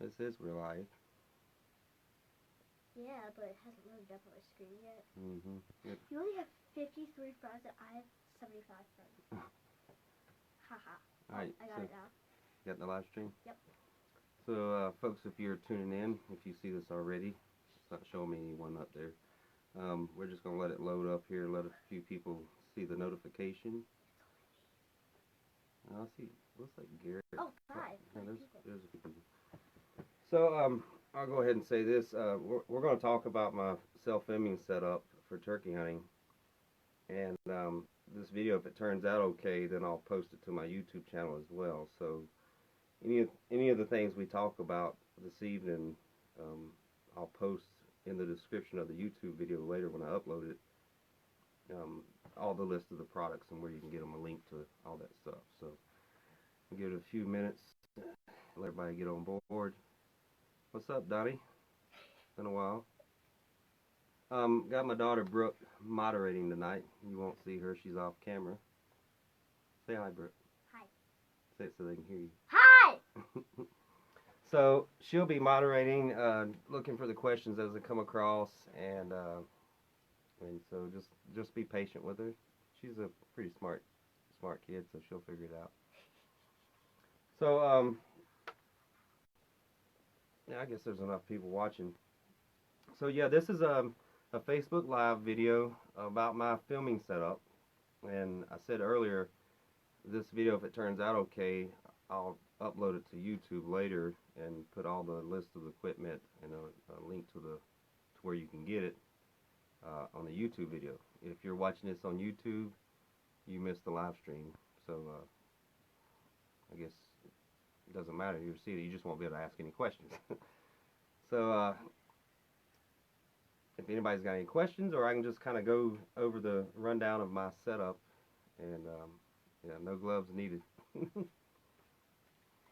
This is real life. Yeah, but it hasn't loaded up on my screen yet. Yep. You only have 53 friends and I have 75 friends. Haha. Alright, I got it now. You got the live stream? Yep. So, folks, if you're tuning in, if you see this already, it's not showing me anyone up there. We're just going to let it load up here, let a few people see the notification. I see, looks like Garrett. Oh, 5. Yeah, there's a few people. So, I'll go ahead and say this. We're going to talk about my self-filming setup for turkey hunting. And this video, if it turns out okay, then I'll post it to my YouTube channel as well. So, any of the things we talk about this evening, I'll post in the description of the YouTube video later when I upload it. All the list of the products and where you can get them, a link to all that stuff. So, I'll give it a few minutes, let everybody get on board. What's up, Donnie? Been a while. Got my daughter Brooke moderating tonight. You won't see her; she's off camera. Say hi, Brooke. Hi. Say it so they can hear you. Hi. So she'll be moderating, looking for the questions as they come across, and so just be patient with her. She's a pretty smart kid, so she'll figure it out. So yeah, I guess there's enough people watching. So yeah, this is a Facebook Live video about my filming setup, and I said earlier, this video, if it turns out okay, I'll upload it to YouTube later and put all the list of the equipment and a link to where you can get it on the YouTube video. If you're watching this on YouTube, you missed the live stream, so I guess it doesn't matter. You'll see it. You just won't be able to ask any questions. So if anybody's got any questions, or I can just kind of go over the rundown of my setup, and yeah, no gloves needed.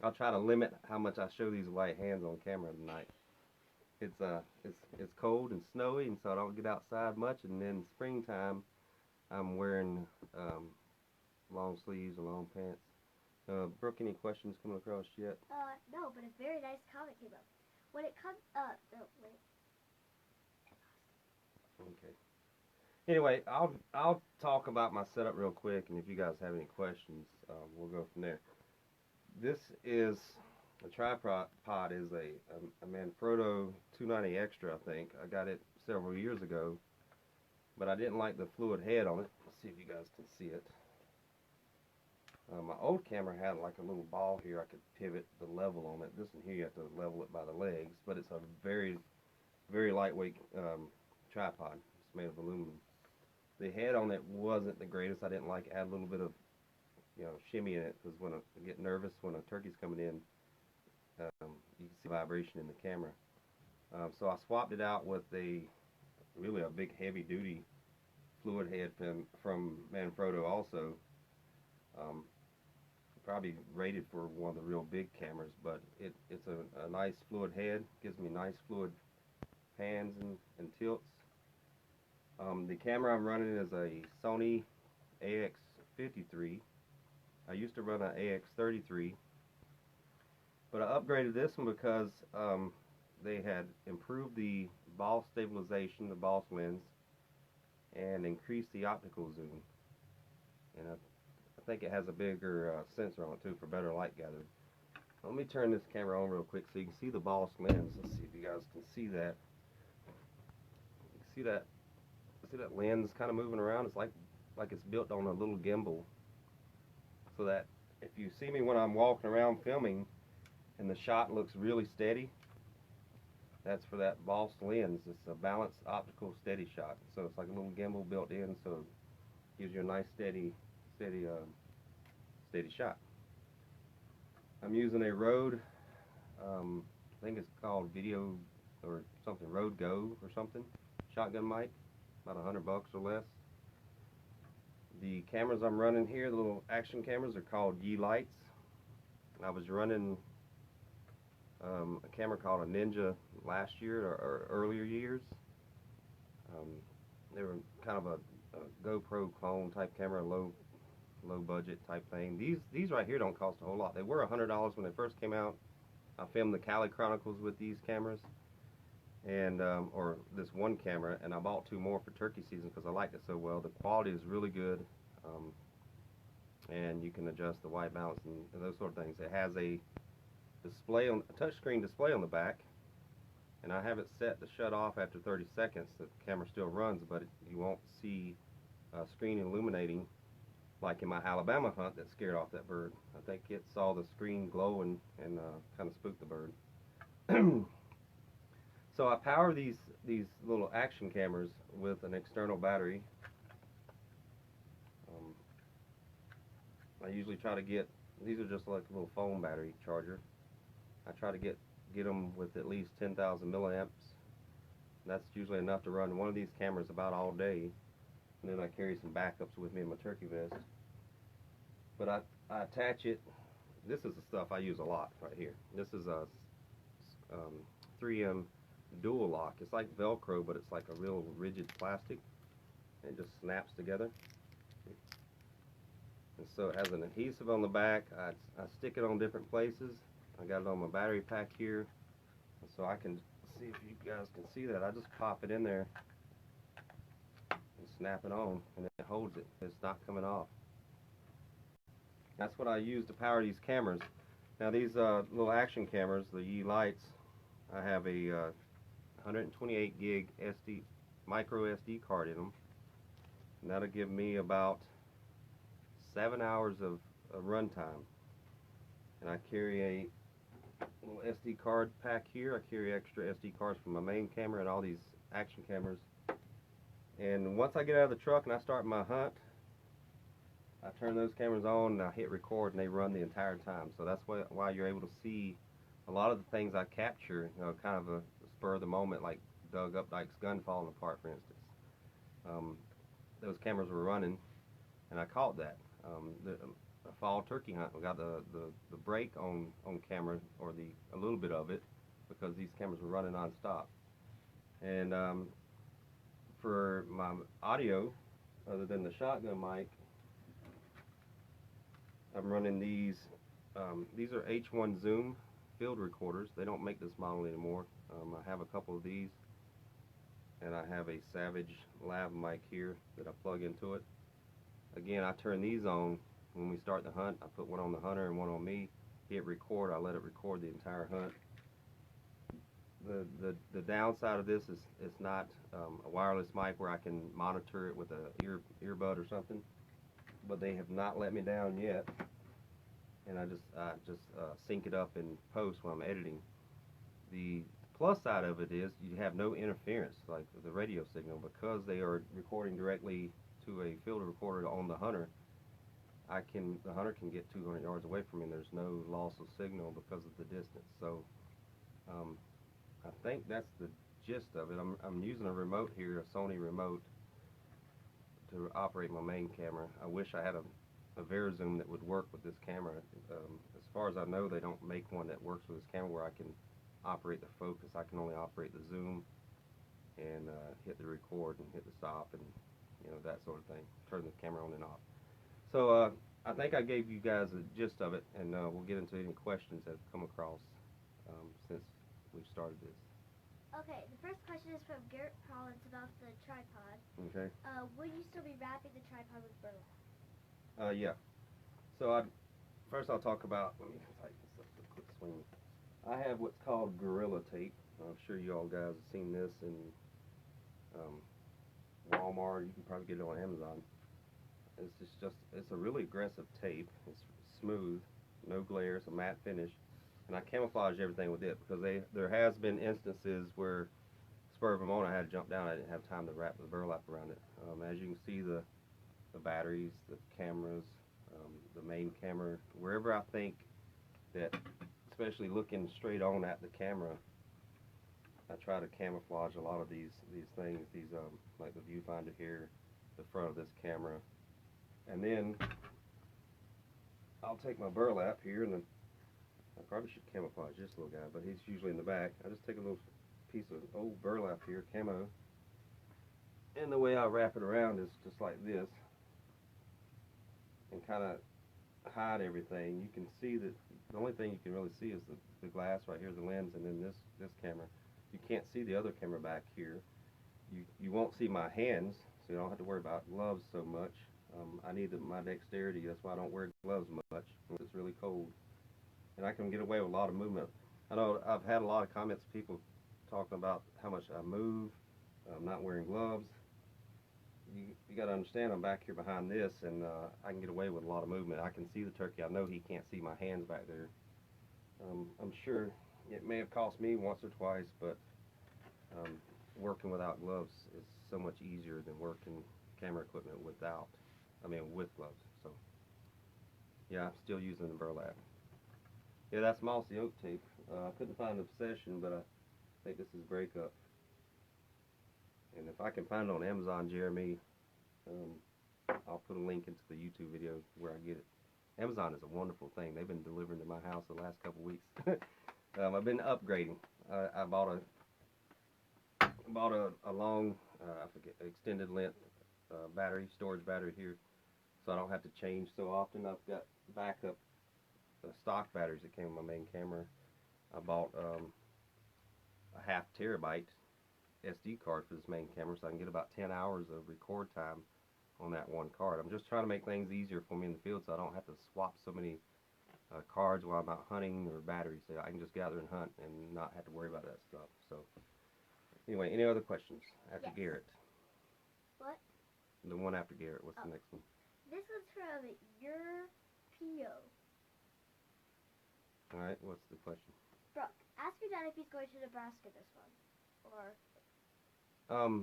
I'll try to limit how much I show these white hands on camera tonight. It's cold and snowy, and so I don't get outside much. And then springtime, I'm wearing long sleeves and long pants. Brooke, any questions coming across yet? No, but a very nice comment came up. When it comes, wait. Okay. Anyway, I'll talk about my setup real quick, and if you guys have any questions, we'll go from there. This is a tripod. Is a Manfrotto 290 Extra, I think. I got it several years ago, but I didn't like the fluid head on it. Let's see if you guys can see it. My old camera had like a little ball here. I could pivot the level on it. This one here, you have to level it by the legs, but it's a very, very lightweight tripod. It's made of aluminum. The head on it wasn't the greatest. I didn't like add a little bit of, shimmy in it, because when I get nervous when a turkey's coming in, you can see vibration in the camera. So I swapped it out with really a big heavy duty fluid head from Manfrotto also. Probably rated for one of the real big cameras, but it's a nice fluid head. Gives me nice fluid pans and tilts. The camera I'm running is a Sony Ax 53. I used to run an Ax 33, but I upgraded this one because they had improved the ball stabilization, the boss lens, and increased the optical zoom. And I think it has a bigger sensor on it too for better light gathering. Let me turn this camera on real quick so you can see the boss lens. Let's see if you guys can see that. You can see that. See that lens kind of moving around? It's like it's built on a little gimbal, so that if you see me when I'm walking around filming and the shot looks really steady, that's for that boss lens. It's a balanced optical steady shot. So it's like a little gimbal built in, so it gives you a nice steady shot. I'm using a Rode, I think it's called Video or something, Rode Go or something, shotgun mic, about $100 or less. The cameras I'm running here, the little action cameras, are called Lights. I was running a camera called a Ninja last year or earlier years. They were kind of a GoPro clone type camera, low budget type thing. These right here don't cost a whole lot. They were $100 when they first came out, I filmed the Cali Chronicles with these cameras, and or this one camera, and I bought 2 more for turkey season because I liked it so well. The quality is really good, and you can adjust the white balance and those sort of things. It has a display on a touchscreen display on the back, and I have it set to shut off after 30 seconds. The camera still runs, but you won't see screen illuminating like in my Alabama hunt that scared off that bird. I think it saw the screen glow and kind of spooked the bird. So I power these little action cameras with an external battery. I usually try to get, these are just like a little phone battery charger. I try to get them with at least 10,000 milliamps. That's usually enough to run one of these cameras about all day. And then I carry some backups with me in my turkey vest. But I attach it. This is the stuff I use a lot right here. This is a 3M dual lock. It's like Velcro, but it's like a real rigid plastic. And it just snaps together. And so it has an adhesive on the back. I stick it on different places. I got it on my battery pack here. So I can see if you guys can see that. I just pop it in there and snap it on, and it holds it. It's not coming off. That's what I use to power these cameras. Now these little action cameras, the Yi Lights, I have a 128 gig micro SD card in them, and that'll give me about 7 hours of run time. And I carry a little SD card pack here. I carry extra SD cards from my main camera and all these action cameras. And once I get out of the truck and I start my hunt, I turn those cameras on and I hit record, and they run the entire time. So that's why you're able to see a lot of the things I capture, you know, kind of a spur of the moment, like Doug Updike's gun falling apart, for instance. Those cameras were running, and I caught that. A fall turkey hunt, we got the break on camera, or a little bit of it, because these cameras were running non-stop. And for my audio, other than the shotgun mic, I'm running these. These are H1 Zoom field recorders. They don't make this model anymore. I have a couple of these, and I have a Savage lav mic here that I plug into it. Again, I turn these on when we start the hunt. I put one on the hunter and one on me. Hit record. I let it record the entire hunt. The downside of this is it's not a wireless mic where I can monitor it with a earbud or something. But they have not let me down yet. And I just sync it up in post when I'm editing. The plus side of it is you have no interference like the radio signal, because they are recording directly to a field recorder on the hunter. The hunter can get 200 yards away from me, and there's no loss of signal because of the distance. So I think that's the gist of it. I'm using a remote here, a Sony Remote, to operate my main camera. I wish I had a VariZoom that would work with this camera. As far as I know, they don't make one that works with this camera where I can operate the focus. I can only operate the zoom and hit the record and hit the stop and that sort of thing. Turn the camera on and off. So I think I gave you guys a gist of it, and we'll get into any questions that have come across since we've started this. Okay, the first question is from Garrett Collins about the tripod. Okay. Will you still be wrapping the tripod with burlap? Yeah. So first I'll talk about, let me tighten this up a quick swing. I have what's called Gorilla Tape. I'm sure you all guys have seen this in Walmart. You can probably get it on Amazon. It's a really aggressive tape. It's smooth, no glare, it's a matte finish. And I camouflage everything with it because there has been instances where spur of the moment I had to jump down. I didn't have time to wrap the burlap around it. As you can see, the batteries, the cameras, the main camera, wherever I think that, especially looking straight on at the camera, I try to camouflage a lot of these things. These like the viewfinder here, the front of this camera, and then I'll take my burlap here, and then I probably should camouflage this little guy, but he's usually in the back. I just take a little piece of old burlap here, camo, and the way I wrap it around is just like this, and kind of hide everything. You can see that the only thing you can really see is the glass right here, the lens, and then this camera. You can't see the other camera back here. You won't see my hands, so you don't have to worry about gloves so much. I need my dexterity. That's why I don't wear gloves much when it's really cold. And I can get away with a lot of movement. I know I've had a lot of comments, people talking about how much I move, not wearing gloves. You got to understand, I'm back here behind this, and I can get away with a lot of movement. I can see the turkey. I know he can't see my hands back there. I'm sure it may have cost me once or twice, but working without gloves is so much easier than working camera equipment with gloves. So yeah, I'm still using the burlap. Yeah, that's mossy oak tape. I couldn't find Obsession, but I think this is Breakup. And if I can find it on Amazon, Jeremy, I'll put a link into the YouTube video where I get it. Amazon is a wonderful thing. They've been delivering to my house the last couple weeks. I've been upgrading. I bought a long, I forget, extended length storage battery here, so I don't have to change so often. I've got backup stock batteries that came with my main camera. I bought a half terabyte SD card for this main camera, so I can get about 10 hours of record time on that one card. I'm just trying to make things easier for me in the field, so I don't have to swap so many cards while I'm out hunting or batteries. So I can just gather and hunt and not have to worry about that stuff. So anyway, any other questions after Yes. Garrett? What? The one after Garrett. What's the next one? This one's from your PO. All right. What's the question? Brooke, ask your dad if he's going to Nebraska this month. Or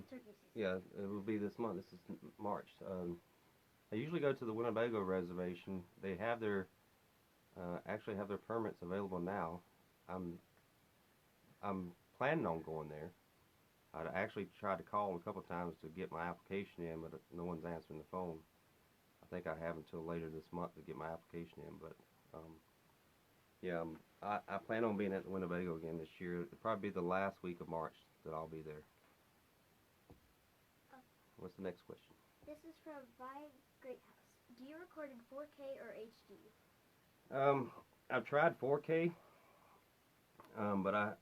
turkey season. Yeah, it will be this month. This is March. I usually go to the Winnebago reservation. They have their actually have their permits available now. I'm planning on going there. I actually tried to call a couple of times to get my application in, but no one's answering the phone. I think I have until later this month to get my application in, but yeah, I plan on being at the Winnebago again this year. It'll probably be the last week of March that I'll be there. What's the next question? This is from Ryan Greathouse. Do you record in 4K or HD? I've tried 4K, but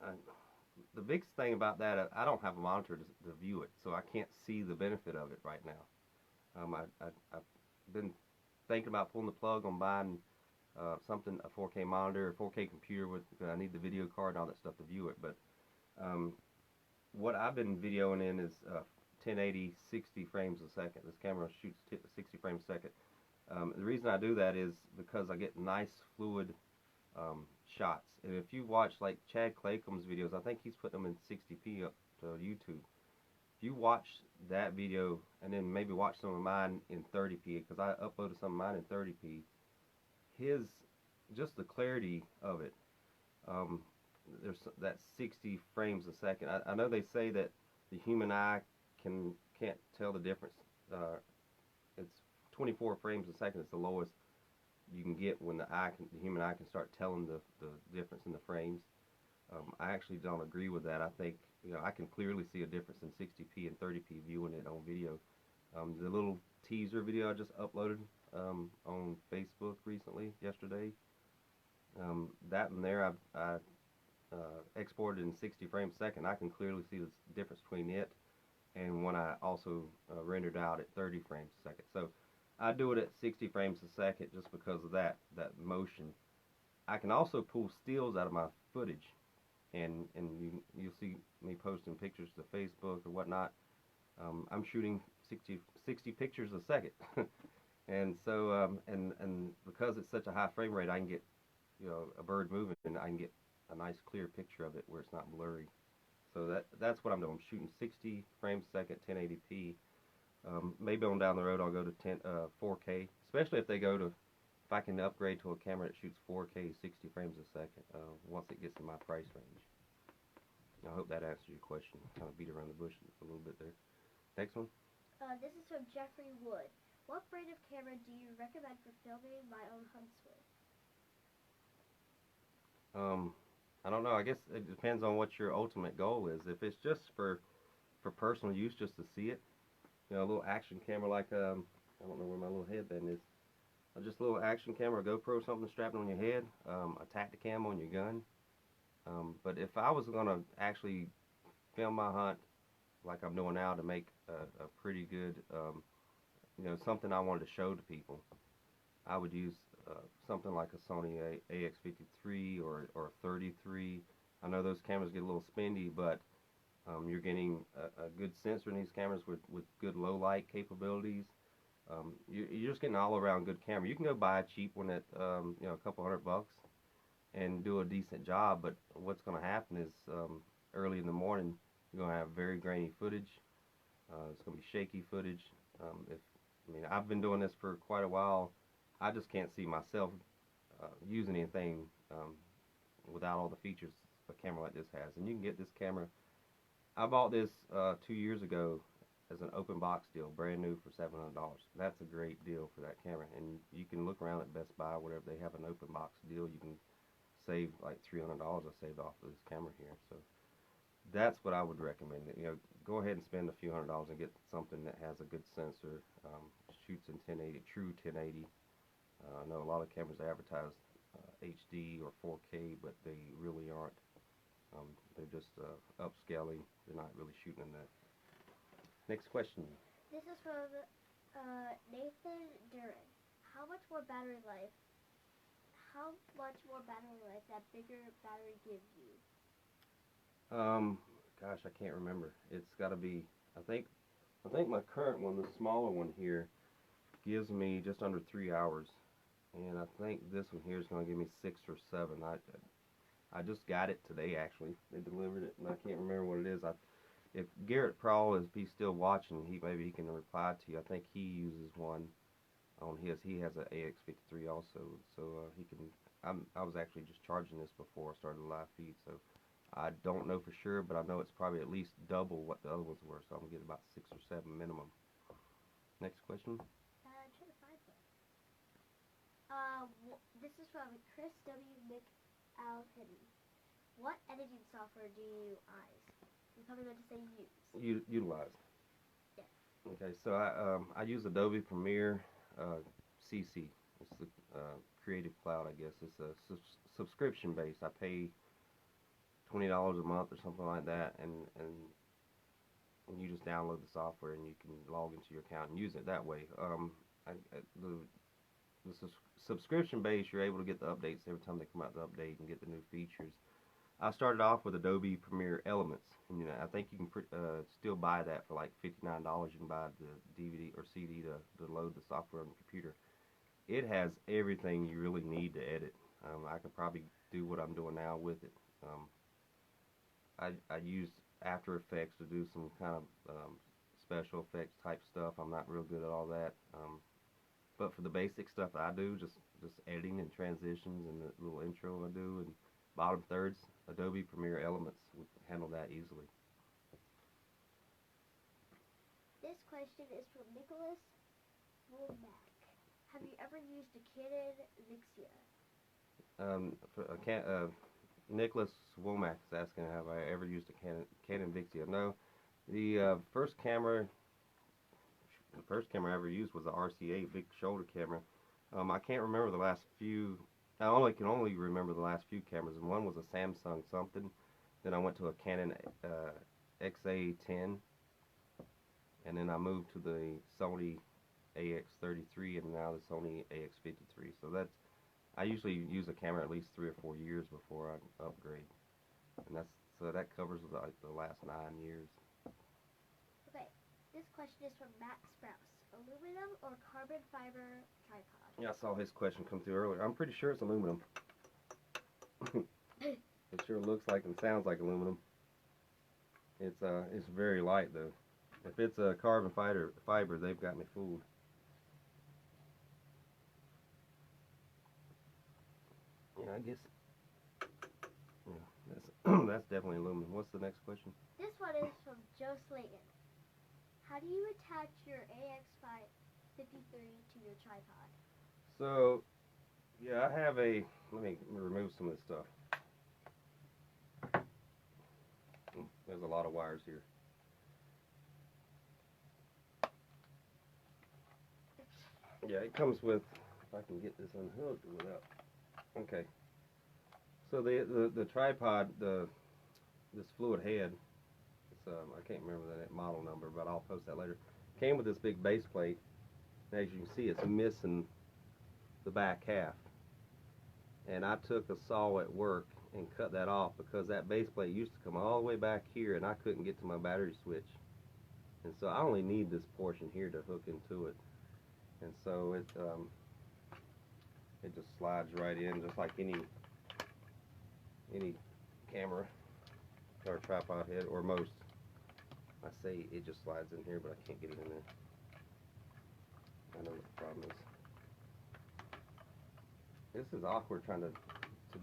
the biggest thing about that, I don't have a monitor to view it, so I can't see the benefit of it right now. I've been thinking about pulling the plug on buying a 4K monitor, a 4K computer I need the video card and all that stuff to view it. But what I've been videoing in is 1080 60 frames a second. This camera shoots 60 frames a second. The reason I do that is because I get nice fluid shots. And if you watch like Chad Claycom's videos, I think he's putting them in 60p up to YouTube. If you watch that video and then maybe watch some of mine in 30p, because I uploaded some of mine in 30p, just the clarity of it, there's that 60 frames a second. I know they say that the human eye can't tell the difference. It's 24 frames a second is the lowest you can get when the human eye can start telling the difference in the frames. I actually don't agree with that. I think I can clearly see a difference in 60p and 30p viewing it on video. The little teaser video I just uploaded on Facebook yesterday, that one there I exported in 60 frames a second. I can clearly see the difference between it and when I also rendered out at 30 frames a second. So I do it at 60 frames a second just because of that motion. I can also pull stills out of my footage, and you'll see me posting pictures to Facebook or whatnot. I'm shooting 60 pictures a second, and so and because it's such a high frame rate, I can get a bird moving, and I can get a nice clear picture of it where it's not blurry. So that's what I'm doing. I'm shooting 60 frames a second, 1080p. Maybe on down the road I'll go to 4K, especially if I can upgrade to a camera that shoots 4K 60 frames a second once it gets in my price range. I hope that answers your question. Kind of beat around the bush a little bit there. Next one. This is from Jeffrey Wood. What brand of camera do you recommend for filming my own hunts with? I don't know. I guess it depends on what your ultimate goal is. If it's just for personal use, just to see it, a little action camera like I don't know where my little headband is. just a little action camera, a GoPro, something strapped on your head, a Tacticam on your gun. But if I was gonna actually film my hunt like I'm doing now to make a pretty good, something I wanted to show to people, I would use something like a Sony AX53 or 33. I know those cameras get a little spendy, but you're getting a good sensor in these cameras with good low light capabilities. You're just getting an all-around good camera. You can go buy a cheap one at a couple $100 and do a decent job, but what's going to happen is early in the morning you're going to have very grainy footage. It's going to be shaky footage. I've been doing this for quite a while. I just can't see myself using anything without all the features a camera like this has. And you can get this camera. I bought this 2 years ago as an open box deal, brand new, for $700. That's a great deal for that camera. And you can look around at Best Buy, whatever, they have an open box deal. You can save like $300 I saved off of this camera here. So that's what I would recommend. Go ahead and spend a few $100s and get something that has a good sensor, shoots in 1080, true 1080. I know a lot of cameras advertise HD or 4K, but they really aren't. They're just upscaling. They're not really shooting in that. Next question. This is from Nathan Duran. How much more battery life that bigger battery gives you? Gosh, I can't remember. It's got to be. I think my current one, the smaller one here, gives me just under 3 hours, and I think this one here is going to give me 6 or 7. I just got it today, actually. They delivered it, and I can't remember what it is. If Garrett Prowl, if he's still watching, maybe he can reply to you. I think he uses one on his. He has an AX53 also, so he can. I was actually just charging this before I started the live feed, so I don't know for sure, but I know it's probably at least double what the other ones were, so I'm gonna get about 6 or 7 minimum. Next question. Trying to find one. This is from Chris W. McAlhenney. What editing software do you use? You probably meant to say use. Utilize. Yeah. Okay, so I use Adobe Premiere Cc. It's the Creative Cloud, I guess. It's a subscription based. I pay $20 a month or something like that, and you just download the software and you can log into your account and use it that way. The subscription base, you're able to get the updates every time they come out, the update, and get the new features. I started off with Adobe Premiere Elements, and I think you can still buy that for like $59. You can buy the DVD or CD to load the software on the computer. It has everything you really need to edit. I could probably do what I'm doing now with it. I use After Effects to do some kind of special effects type stuff. I'm not real good at all that. But for the basic stuff I do, just editing and transitions and the little intro I do and bottom thirds, Adobe Premiere Elements would handle that easily. This question is from Nicholas Womack. Have you ever used a Canon Vixia? Nicholas Womack is asking, have I ever used a Canon Vixia? No. The first camera I ever used was the RCA big shoulder camera. I can't remember the last few. I can only remember the last few cameras, and one was a Samsung something. Then I went to a Canon XA10, and then I moved to the Sony AX33, and now the Sony AX53. So I usually use a camera at least 3 or 4 years before I upgrade, and that covers the last 9 years. Okay, this question is from Matt Sprouse. Aluminum or carbon fiber tripod? Yeah, I saw his question come through earlier. I'm pretty sure it's aluminum. It sure looks like and sounds like aluminum. It's very light though. If it's a carbon fiber, they've got me fooled. Yeah, I guess. Yeah, that's definitely aluminum. What's the next question? This one is from Joe Slayton. How do you attach your AX53 to your tripod? So, yeah, I have let me remove some of this stuff. There's a lot of wires here. Yeah, it comes with if I can get this unhooked without. Okay. So the tripod, this fluid head, it's I can't remember the model number, but I'll post that later. Came with this big base plate. And as you can see, it's missing the back half. And I took a saw at work and cut that off because that base plate used to come all the way back here, and I couldn't get to my battery switch. And so I only need this portion here to hook into it. And so it just slides right in, just like any camera or tripod head, or most. I say it just slides in here, but I can't get it in there. I know what the problem is. This is awkward trying to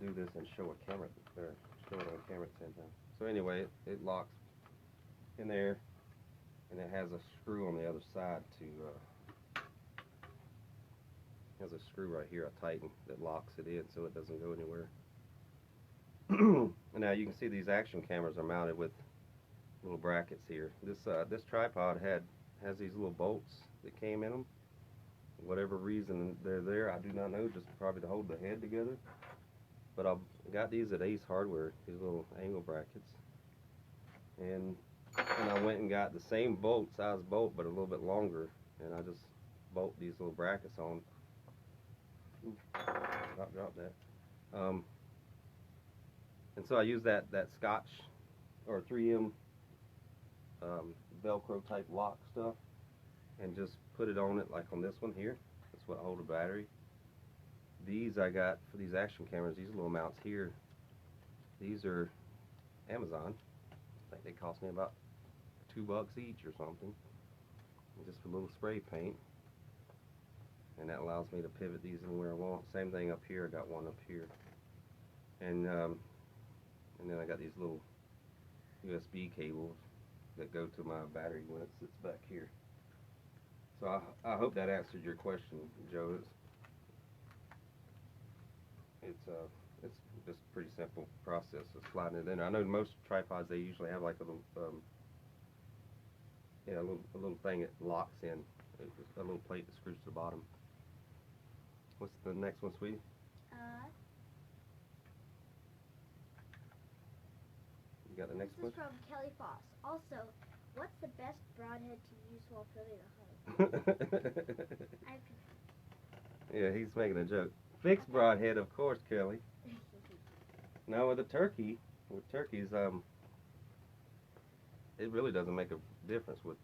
do this and show a camera, or show it on camera at the same time. So anyway, it locks in there, and it has a screw on the other side to. Has a screw right here, a tighten that locks it in so it doesn't go anywhere. Now you can see these action cameras are mounted with little brackets here. This tripod has these little bolts that came in them. For whatever reason they're there, I do not know, just probably to hold the head together. But I got these at Ace Hardware, these little angle brackets, and I went and got the same size bolt, but a little bit longer, and I just bolt these little brackets on. Drop that. And so I use that Scotch or 3M Velcro type lock stuff, and just put it on it like on this one here. That's what holds the battery. These I got for these action cameras. These little mounts here. These are Amazon. I think they cost me about $2 each or something. And just a little spray paint. And that allows me to pivot these anywhere I want. Same thing up here. I got one up here, and then I got these little USB cables that go to my battery when it sits back here. So I hope that answered your question, Joe. It's just a pretty simple process of sliding it in. I know most tripods, they usually have like a little thing that locks in, a little plate that screws to the bottom. What's the next one, sweetie? You got the next one? This is from Kelly Foss. Also, what's the best broadhead to use while filming a hug? Yeah, he's making a joke. Fixed broadhead, of course, Kelly. Now with turkeys, it really doesn't make a difference with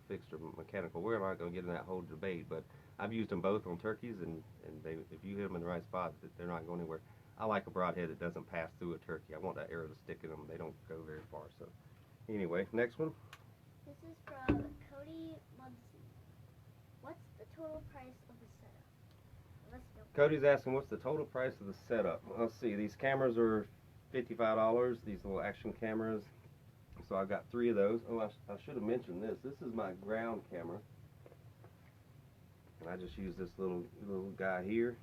fixed or mechanical. We're not going to get in that whole debate, but I've used them both on turkeys, and if you hit them in the right spot, they're not going anywhere. I like a broadhead that doesn't pass through a turkey. I want that arrow to stick in them. They don't go very far. So anyway, next one. This is from Cody Munson. What's the total price of the setup? Let's go. Cody's asking what's the total price of the setup. Let's see. These cameras are $55. These little action cameras. So I got 3 of those. Oh, I should have mentioned this. This is my ground camera. And I just use this little guy here.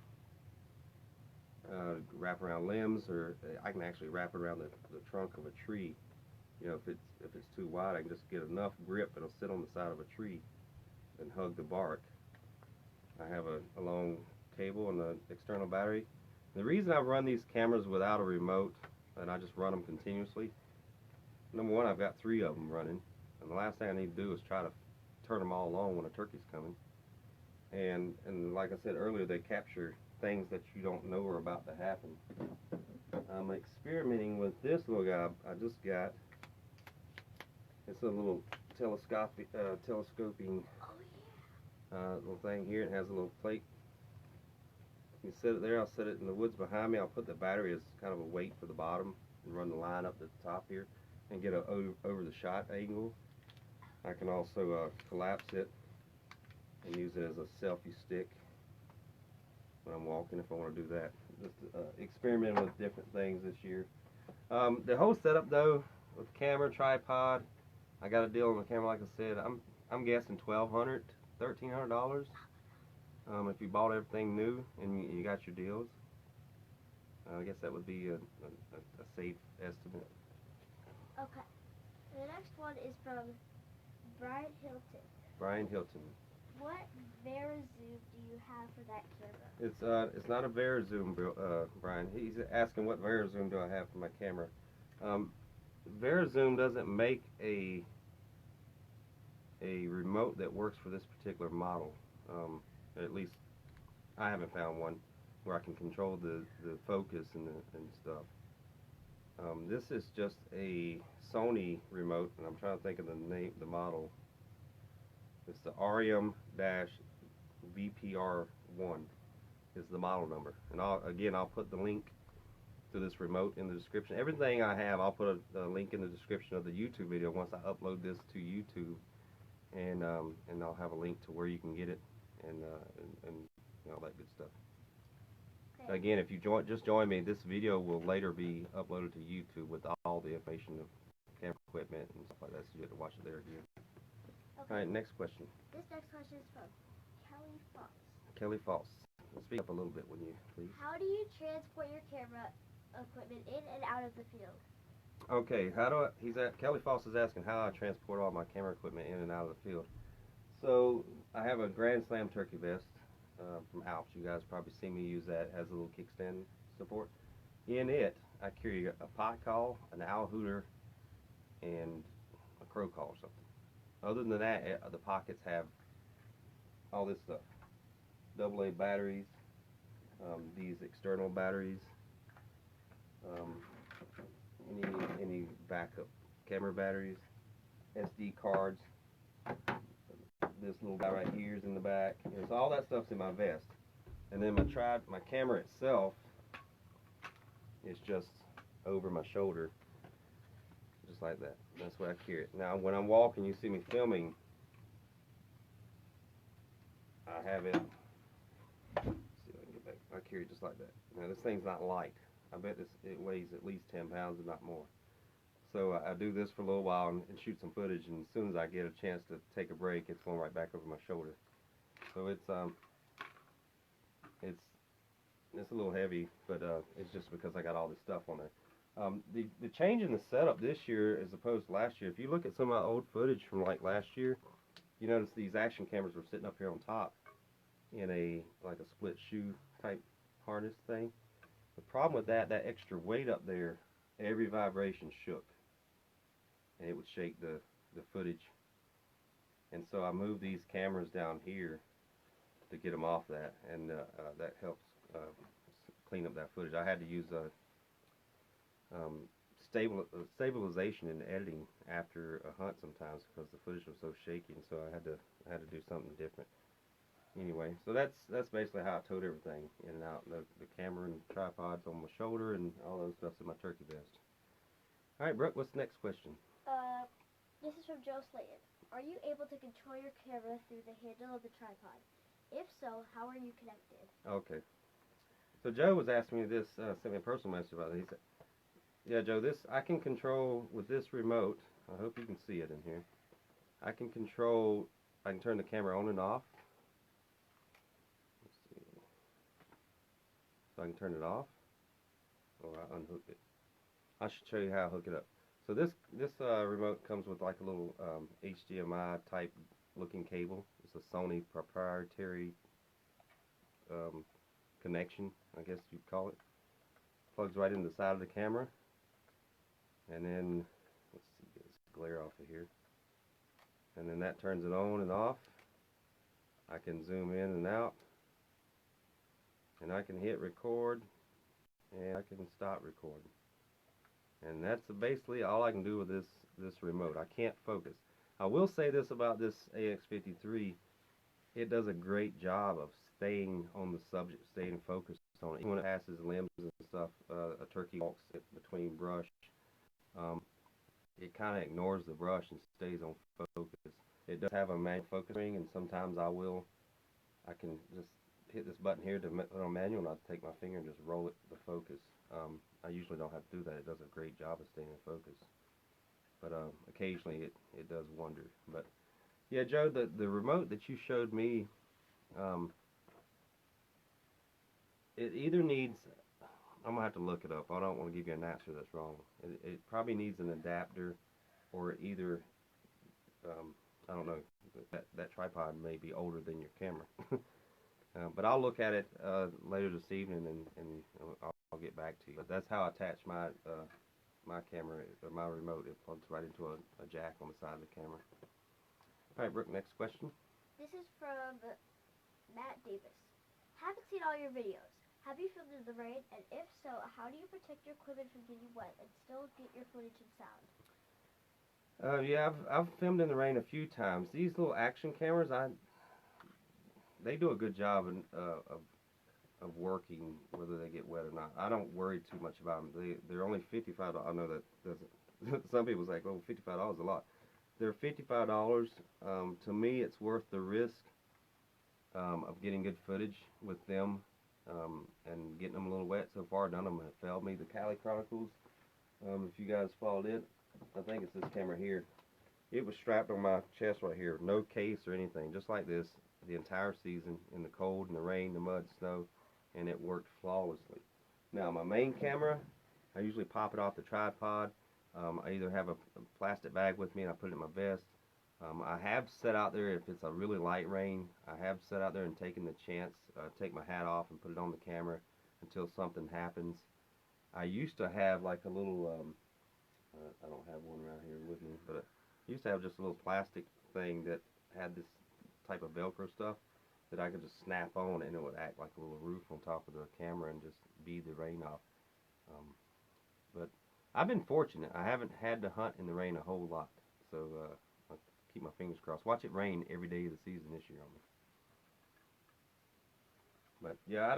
Wrap around limbs, or I can actually wrap it around the trunk of a tree. You know, if it's too wide, I can just get enough grip, it'll sit on the side of a tree and hug the bark. I have a long cable and the external battery. The reason I run these cameras without a remote, and I just run them continuously, number one, I've got 3 of them running, and the last thing I need to do is try to turn them all on when a turkey's coming. And like I said earlier, they capture things that you don't know are about to happen. I'm experimenting with this little guy I just got. It's a little telescoping little thing here. It has a little plate. You set it there. I'll set it in the woods behind me. I'll put the battery as kind of a weight for the bottom and run the line up to the top here and get a over the shot angle. I can also collapse it and use it as a selfie stick when I'm walking if I want to do that. Just experimenting with different things this year. The whole setup though, with camera, tripod, I got a deal on the camera, like I said, I'm guessing $1,200, $1,300. If you bought everything new and you got your deals, I guess that would be a safe estimate. Okay. The next one is from Brian Hilton. Brian Hilton. What Vera Zoom do you you have for that camera? It's not a VariZoom, Brian. He's asking what VariZoom do I have for my camera. VariZoom doesn't make a remote that works for this particular model. At least I haven't found one where I can control the focus and stuff. This is just a Sony remote, and I'm trying to think of the name, the model. It's the REM-VPR1 is the model number. And I'll put the link to this remote in the description. Everything I have, I'll put a link in the description of the YouTube video once I upload this to YouTube, and I'll have a link to where you can get it, and all that good stuff. Okay. Again, if you just join me, this video will later be uploaded to YouTube with all the information of camera equipment and stuff like that, so you have to watch it there again. Okay. All right, next question. This next question is from Kelly Fox. Kelly Fox. Speak up a little bit, would you, please? How do you transport your camera equipment in and out of the field? Okay, Kelly Fox is asking how I transport all my camera equipment in and out of the field. So I have a Grand Slam turkey vest from Alps. You guys probably see me use that. It has a little kickstand support. In it, I carry a pot call, an owl hooter, and a crow call or something. Other than that, the pockets have all this stuff. AA batteries, these external batteries, any backup camera batteries, SD cards. This little guy right here is in the back. So all that stuff's in my vest. And then my camera itself is just over my shoulder, just like that. That's where I carry it. Now, when I'm walking, you see me filming, I have it. Let's see if I can get back. I carry it just like that. Now, this thing's not light. I bet it weighs at least 10 pounds, if not more. So I do this for a little while and shoot some footage, and as soon as I get a chance to take a break, it's going right back over my shoulder. So it's a little heavy, but it's just because I got all this stuff on there. The change in the setup this year as opposed to last year, if you look at some of my old footage from like last year, you notice these action cameras were sitting up here on top in like a split shoe type harness thing. The problem with that extra weight up there, every vibration shook, and it would shake the footage. And so I moved these cameras down here to get them off that, and that helps clean up that footage. I had to use stabilization in editing after a hunt sometimes because the footage was so shaky, and so I had to do something different. Anyway, so that's basically how I towed everything in and out. The camera and tripods on my shoulder, and all those stuff's in my turkey vest. All right, Brooke, what's the next question? This is from Joe Slayton. Are you able to control your camera through the handle of the tripod? If so, how are you connected? Okay. So Joe was asking me this, sent me a personal message about it. He said, yeah, Joe, I can control with this remote. I hope you can see it in here. I can turn the camera on and off. Let's see. So I can turn it off, or I unhook it. I should show you how I hook it up. So this remote comes with like a little HDMI type looking cable. It's a Sony proprietary connection, I guess you'd call it. Plugs right in the side of the camera, and then let's see, get this glare off of here, and then that turns it on and off. I can zoom in and out, and I can hit record, and I can stop recording. And that's basically all I can do with this remote. I can't focus. I will say this about this AX53, it does a great job of staying on the subject, staying focused on it. Even when it passes limbs and stuff, a turkey walks between brush, it kind of ignores the brush and stays on focus. It does have a manual focus ring, and sometimes I can just hit this button here to put on manual, and I'll take my finger and just roll it the focus. I usually don't have to do that. It does a great job of staying in focus, but occasionally it does wonder. But yeah, Joe, the remote that you showed me, it either needs, I'm gonna have to look it up. I don't want to give you an answer that's wrong. It probably needs an adapter, or either I don't know, that tripod may be older than your camera. But I'll look at it later this evening, and I'll get back to you. But that's how I attach my camera, or my remote. It plugs right into a jack on the side of the camera. All right, Brooke, next question. This is from Matt Davis. Haven't seen all your videos. Have you filmed in the rain? And if so, how do you protect your equipment from getting wet and still get your footage and sound? Yeah, I've filmed in the rain a few times. These little action cameras, they do a good job of working whether they get wet or not. I don't worry too much about them. They're only $55. I know that doesn't. Some people say, "Oh, $55 is a lot." They're $55. To me, it's worth the risk of getting good footage with them and getting them a little wet. So far, none of them have failed me. The Cali Chronicles, if you guys followed it, I think it's this camera here. It was strapped on my chest right here, no case or anything, just like this, the entire season, in the cold and the rain, the mud, snow, and it worked flawlessly. Now, my main camera, I usually pop it off the tripod. I either have a plastic bag with me and I put it in my vest. I have set out there, if it's a really light rain, I have set out there and taken the chance, take my hat off and put it on the camera until something happens. I used to have like a little, I don't have one around here with me, but I used to have just a little plastic thing that had this type of Velcro stuff that I could just snap on, and it would act like a little roof on top of the camera and just bead the rain off. But I've been fortunate. I haven't had to hunt in the rain a whole lot, so I'll keep my fingers crossed. Watch it rain every day of the season this year on me. But yeah,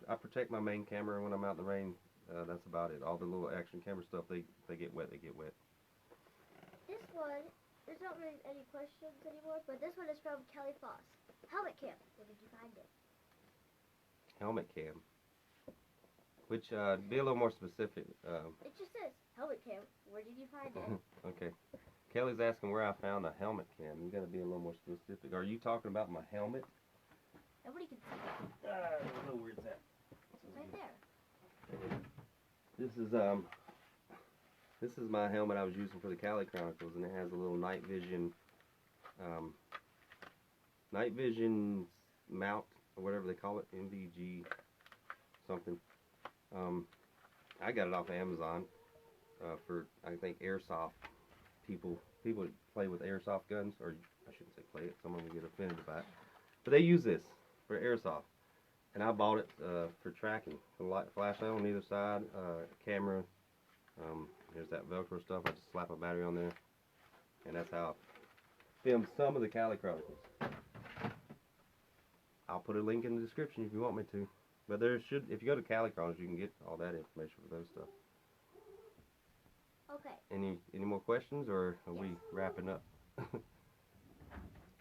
I protect my main camera when I'm out in the rain. That's about it. All the little action camera stuff, they get wet, they get wet. This one, there's not really any questions anymore, but this one is from Kelly Foss. Helmet cam, where did you find it? Helmet cam. Which, be a little more specific. It just says, helmet cam, where did you find it? Okay. Kelly's asking where I found a helmet cam. You gotta be a little more specific. Are you talking about my helmet? Nobody can see it. I don't know where it's at. It's right there. This is my helmet I was using for the Cali Chronicles, and it has a little night vision mount, or whatever they call it, NVG something. I got it off Amazon for, I think, airsoft people that play with airsoft guns, or I shouldn't say play it, someone will get offended about it, but they use this for airsoft, and I bought it for tracking. A flashlight on either side, camera. Here's that Velcro stuff. I just slap a battery on there, and that's how I filmed some of the Cali Chronicles. I'll put a link in the description if you want me to. But there should, if you go to Cali Chronicles, you can get all that information for those stuff. Okay. Any more questions, or are we wrapping up?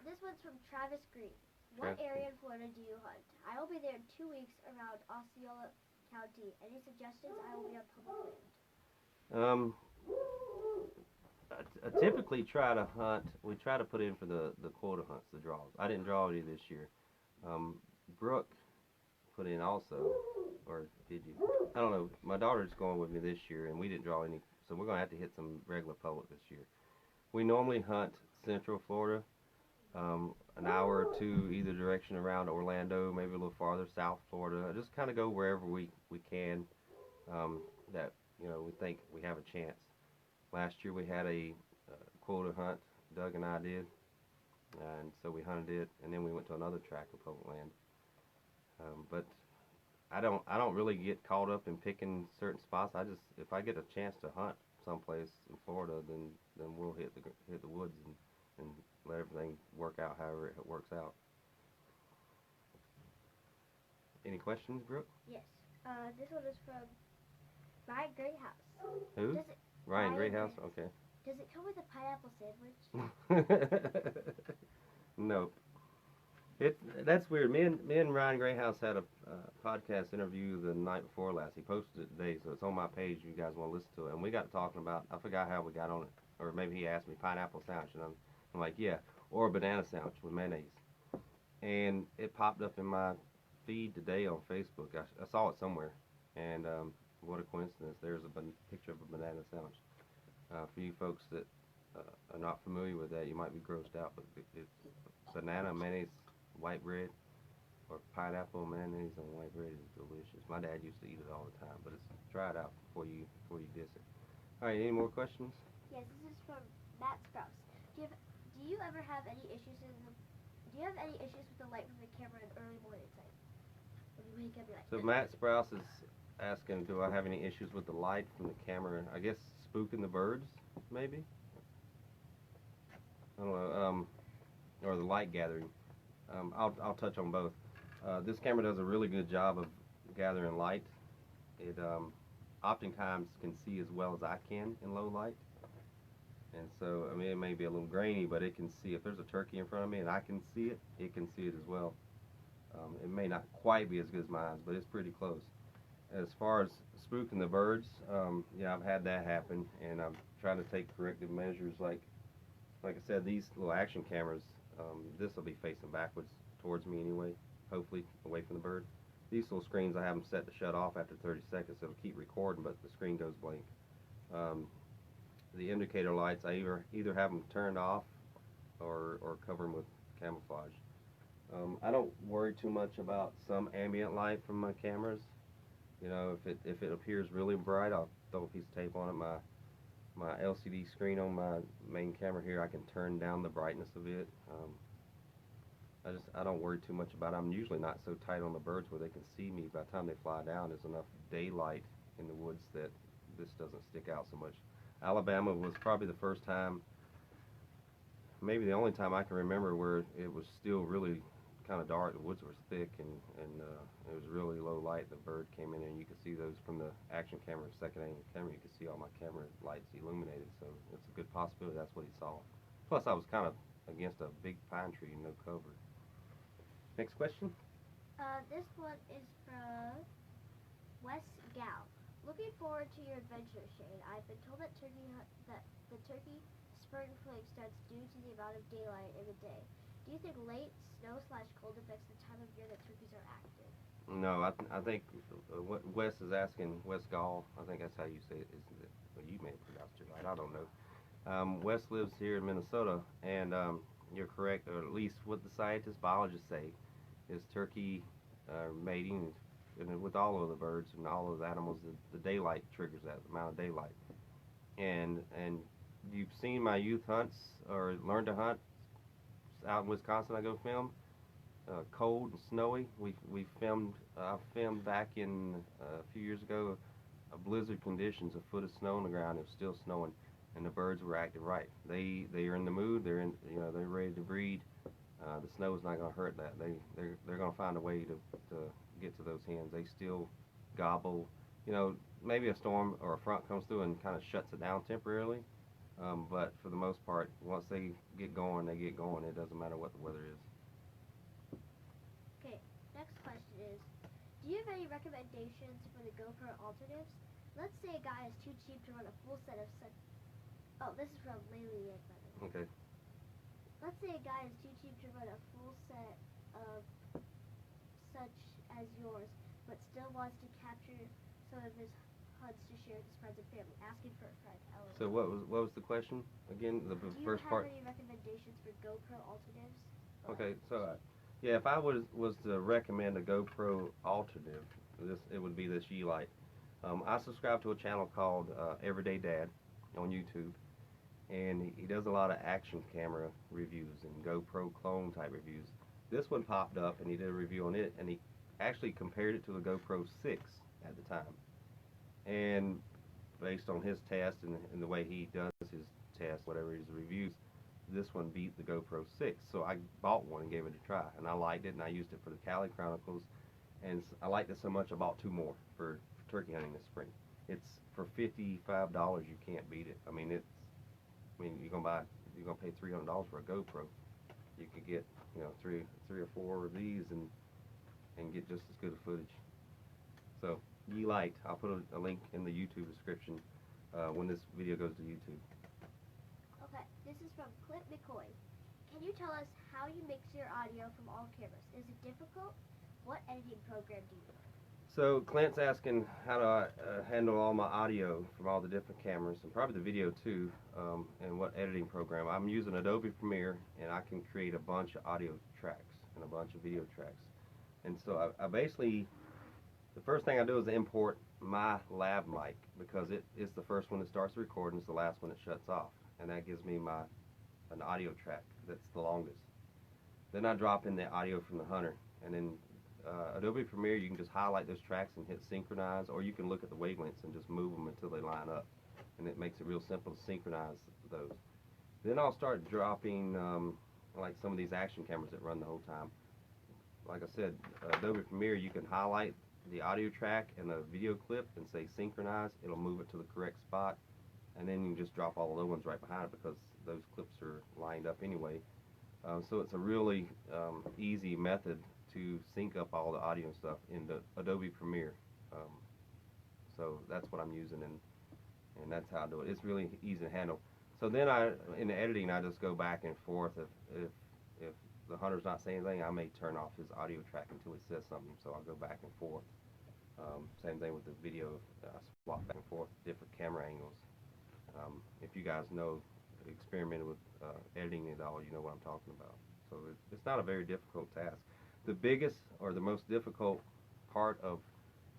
This one's from Travis Green. What area in Florida do you hunt? I will be there in 2 weeks around Osceola County. Any suggestions? I will be on public land. I typically try to hunt. We try to put in for the quota hunts, the draws. I didn't draw any this year. Brooke put in also, or did you? I don't know. My daughter's going with me this year, and we didn't draw any, so we're gonna have to hit some regular public this year. We normally hunt Central Florida, an hour or two either direction around Orlando, maybe a little farther, South Florida. Just kind of go wherever we can. That we think we have a chance. Last year we had a quota hunt, Doug and I did, and so we hunted it, and then we went to another tract of public land. But I don't really get caught up in picking certain spots. If I get a chance to hunt someplace in Florida, then we'll hit the woods and let everything work out however it works out. Any questions, Brooke? Yes. This one is from Ryan Greathouse. Who? Ryan Greathouse? Okay. Does it come with a pineapple sandwich? Nope. That's weird. Me and Ryan Greathouse had a podcast interview the night before last. He posted it today, so it's on my page. You guys want to listen to it? And we got talking about, I forgot how we got on it, or maybe he asked me pineapple sandwich, and I'm like, yeah, or a banana sandwich with mayonnaise. And it popped up in my feed today on Facebook. I saw it somewhere, and what a coincidence. There's a picture of a banana sandwich. For you folks that are not familiar with that, you might be grossed out, but it's banana, mayonnaise, white bread. or pineapple mayonnaise on white bread is delicious. My dad used to eat it all the time, but try it out before you diss it. All right, any more questions? Yes, this is from Matt Sprouse. Do you ever have any issues with the light from the camera in early morning time? When you wake up, you're like. So Matt Sprouse is asking, do I have any issues with the light from the camera? I guess spooking the birds, maybe. I don't know, or the light gathering. I'll touch on both. This camera does a really good job of gathering light. It oftentimes can see as well as I can in low light. And so, I mean, it may be a little grainy, but it can see. If there's a turkey in front of me and I can see it, it can see it as well. It may not quite be as good as mine, but it's pretty close. As far as spooking the birds, yeah, I've had that happen, and I'm trying to take corrective measures. Like I said, these little action cameras, this will be facing backwards towards me anyway, hopefully away from the bird. These little screens, I have them set to shut off after 30 seconds. It'll keep recording, but the screen goes blank. The indicator lights, I either have them turned off or cover them with camouflage. I don't worry too much about some ambient light from my cameras. You know, if it appears really bright, I'll throw a piece of tape on it. My LCD screen on my main camera here, I can turn down the brightness of it. I don't worry too much about it. I'm usually not so tight on the birds where they can see me. By the time they fly down, there's enough daylight in the woods that this doesn't stick out so much. Alabama was probably the first time, maybe the only time I can remember where it was still really kind of dark. The woods were thick, and it was really low light. The bird came in, and you could see those from the action camera, second angle camera. You could see all my camera lights illuminated, so it's a good possibility that's what he saw. Plus, I was kind of against a big pine tree, no cover. Next question. This one is from Wes Gal. Looking forward to your adventure, Shane. I've been told that the turkey spring fling starts due to the amount of daylight in the day. Do you think late snow/cold affects the time of year that turkeys are active? No, I think what Wes is asking, Wes Gall, I think that's how you say it, isn't it? Well, you may have pronounced it right, I don't know. Wes lives here in Minnesota, and you're correct, or at least what the scientists, biologists say, is turkey mating, and with all of the birds and all of the animals, the daylight triggers that amount of daylight. And you've seen my youth hunts, or learn to hunt, out in Wisconsin I go film, cold and snowy. I filmed back in a few years ago, blizzard conditions, a foot of snow on the ground. It was still snowing, and the birds were acting right. They are in the mood. They're ready to breed. The snow is not going to hurt that. They're going to find a way to get to those hens. They still gobble. You know, maybe a storm or a front comes through and kind of shuts it down temporarily. But for the most part, once they get going, they get going. It doesn't matter what the weather is. Okay, next question is, do you have any recommendations for the GoPro alternatives? Let's say a guy is too cheap to run a full set of such... Oh, this is from Laylee Egg, by the way. Okay. Let's say a guy is too cheap to run a full set of such as yours, but still wants to capture some of his hunts to share with his friends and family, asking for a friend. So what was the question again? The first part. Do you have any recommendations for GoPro alternatives? Okay, so yeah, if I was to recommend a GoPro alternative, it would be this Yeelight. I subscribe to a channel called Everyday Dad on YouTube, and he does a lot of action camera reviews and GoPro clone type reviews. This one popped up, and he did a review on it, and he actually compared it to the GoPro 6 at the time. And based on his test and the way he does his test, whatever his reviews, this one beat the GoPro 6. So I bought one and gave it a try, and I liked it, and I used it for the Cali Chronicles, and I liked it so much I bought two more for turkey hunting this spring. It's for $55, you can't beat it. I mean, you're gonna pay $300 for a GoPro. You could get, you know, three or four of these and get just as good a footage. So Yeelight, I'll put a link in the YouTube description when this video goes to YouTube. Okay, this is from Clint McCoy. Can you tell us how you mix your audio from all cameras? Is it difficult? What editing program do you use? So Clint's asking how do I handle all my audio from all the different cameras, and probably the video too, and what editing program. I'm using Adobe Premiere, and I can create a bunch of audio tracks and a bunch of video tracks. And so I basically, the first thing I do is import my lav mic, because it's the first one that starts the recording, it's the last one that shuts off, and that gives me an audio track that's the longest. Then I drop in the audio from the Hunter, and then Adobe Premiere, you can just highlight those tracks and hit synchronize, or you can look at the wavelengths and just move them until they line up, and it makes it real simple to synchronize those. Then I'll start dropping like some of these action cameras that run the whole time. Like I said, Adobe Premiere, you can highlight the audio track and the video clip and say synchronize. It'll move it to the correct spot, and then you can just drop all the other ones right behind it because those clips are lined up anyway. So it's a really easy method to sync up all the audio and stuff in the Adobe Premiere. So that's what I'm using, and that's how I do it. It's really easy to handle. So then in the editing, I just go back and forth. If the Hunter's not saying anything, I may turn off his audio track until he says something. So I'll go back and forth. Same thing with the video. I swap back and forth different camera angles. If you guys know, experimented with editing it all, you know what I'm talking about. So it's not a very difficult task. The biggest or the most difficult part of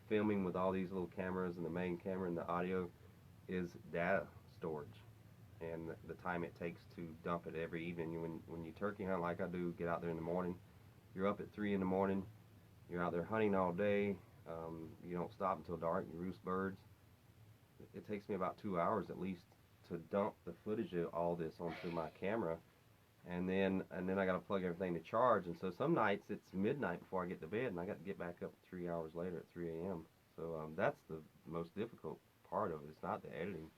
filming with all these little cameras and the main camera and the audio is data storage and the time it takes to dump it every evening. When you turkey hunt like I do, get out there in the morning, you're up at 3 in the morning, you're out there hunting all day, you don't stop until dark, you roost birds. It takes me about 2 hours at least to dump the footage of all this onto my camera, and then I got to plug everything to charge. And so some nights it's midnight before I get to bed, and I got to get back up 3 hours later at 3 a.m. So that's the most difficult part of it. It's not the editing,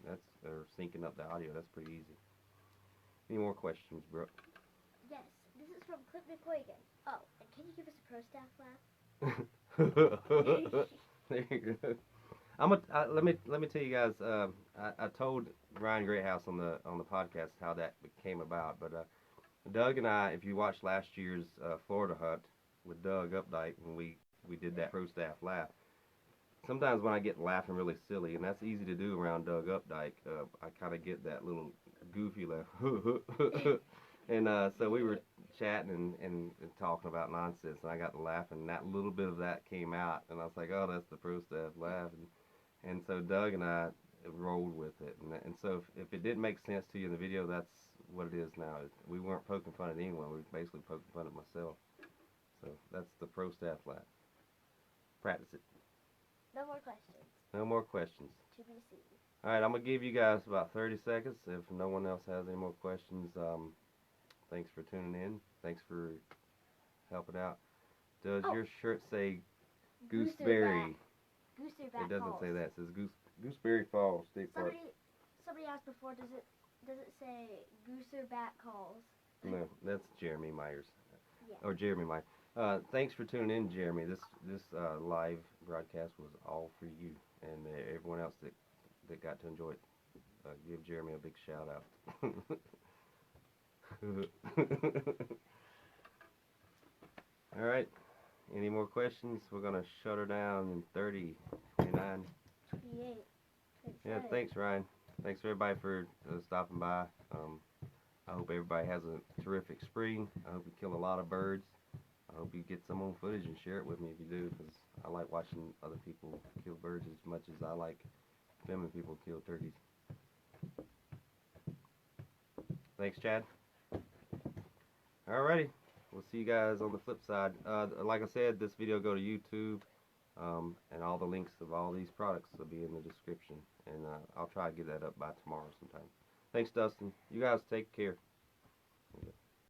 or syncing up the audio. That's pretty easy. Any more questions, Brooke? Yes, this is from Clip McQuagan. Oh, and can you give us a pro staff laugh? There you go. Let me tell you guys. I told Ryan Greathouse on the podcast how that came about. But Doug and I, if you watched last year's Florida hunt with Doug Updike, when we did that pro staff laugh, sometimes when I get laughing really silly, and that's easy to do around Doug Updike, I kind of get that little goofy laugh. And so we were chatting and talking about nonsense, and I got to laughing, and that little bit of that came out, and I was like, oh, that's the pro staff laugh. And so Doug and I rolled with it, and so if it didn't make sense to you in the video, that's what it is now. We weren't poking fun at anyone, we were basically poking fun at myself. So that's the pro staff laugh. Practice it. No more questions. No more questions. To be seen. Alright, I'm going to give you guys about 30 seconds. If no one else has any more questions, thanks for tuning in. Thanks for helping out. Does your shirt say Gooseberry? Gooseberry It doesn't Falls. say that. It says Gooseberry Falls State Park. Somebody asked before, does it say Gooseberry Calls? No, that's Jeremy Myers. Yeah. Or Jeremy Myers. Thanks for tuning in, Jeremy. This live broadcast was all for you and everyone else that got to enjoy it. Give Jeremy a big shout out. All right. Any more questions? We're going to shut her down in 30, 29. 28. Yeah, thanks, Ryan. Thanks, everybody, for stopping by. I hope everybody has a terrific spring. I hope you kill a lot of birds. I hope you get some on footage and share it with me if you do, because I like watching other people kill birds as much as I like filming people kill turkeys. Thanks, Chad. Alrighty. We'll see you guys on the flip side. Like I said, this video will go to YouTube, and all the links of all these products will be in the description. And I'll try to get that up by tomorrow sometime. Thanks, Dustin. You guys take care.